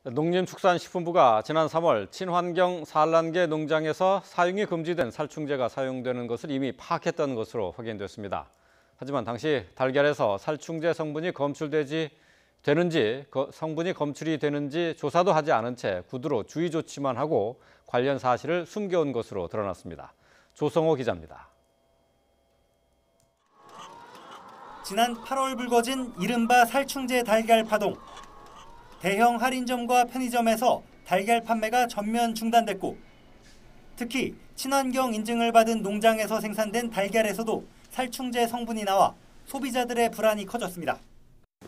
농림축산식품부가 지난 3월 친환경 산란계 농장에서 사용이 금지된 살충제가 사용되는 것을 이미 파악했던 것으로 확인됐습니다. 하지만 당시 달걀에서 살충제 성분이 검출이 되는지 조사도 하지 않은 채 구두로 주의 조치만 하고 관련 사실을 숨겨온 것으로 드러났습니다. 조성호 기자입니다. 지난 8월 불거진 이른바 살충제 달걀 파동. 대형 할인점과 편의점에서 달걀 판매가 전면 중단됐고, 특히 친환경 인증을 받은 농장에서 생산된 달걀에서도 살충제 성분이 나와 소비자들의 불안이 커졌습니다.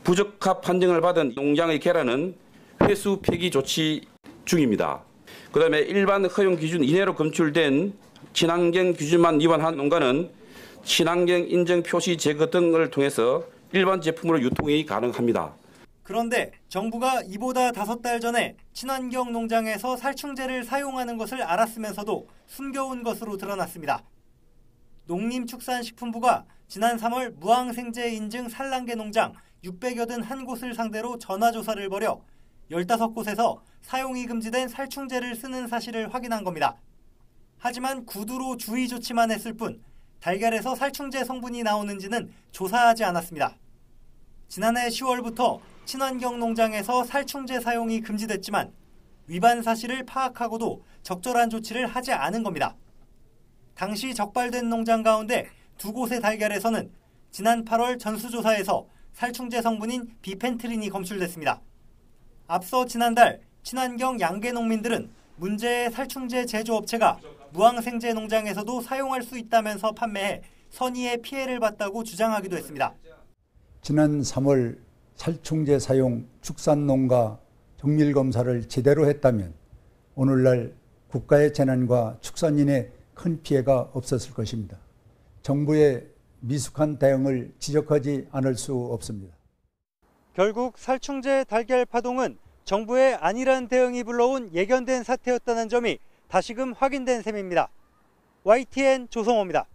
부적합 판정을 받은 농장의 계란은 회수 폐기 조치 중입니다. 그다음에 일반 허용 기준 이내로 검출된 친환경 기준만 위반한 농가는 친환경 인증 표시 제거 등을 통해서 일반 제품으로 유통이 가능합니다. 그런데 정부가 이보다 5달 전에 친환경 농장에서 살충제를 사용하는 것을 알았으면서도 숨겨온 것으로 드러났습니다. 농림축산식품부가 지난 3월 무항생제 인증 산란계 농장 681곳을 상대로 전화조사를 벌여 15곳에서 사용이 금지된 살충제를 쓰는 사실을 확인한 겁니다. 하지만 구두로 주의 조치만 했을 뿐 달걀에서 살충제 성분이 나오는지는 조사하지 않았습니다. 지난해 10월부터 친환경 농장에서 살충제 사용이 금지됐지만 위반 사실을 파악하고도 적절한 조치를 하지 않은 겁니다. 당시 적발된 농장 가운데 2곳의 달걀에서는 지난 8월 전수조사에서 살충제 성분인 비펜트린이 검출됐습니다. 앞서 지난달 친환경 양계 농민들은 문제의 살충제 제조업체가 무항생제 농장에서도 사용할 수 있다면서 판매해 선의의 피해를 봤다고 주장하기도 했습니다. 지난 3월 살충제 사용 축산농가 정밀검사를 제대로 했다면 오늘날 국가의 재난과 축산인의 큰 피해가 없었을 것입니다. 정부의 미숙한 대응을 지적하지 않을 수 없습니다. 결국 살충제 달걀 파동은 정부의 안일한 대응이 불러온 예견된 사태였다는 점이 다시금 확인된 셈입니다. YTN 조성호입니다.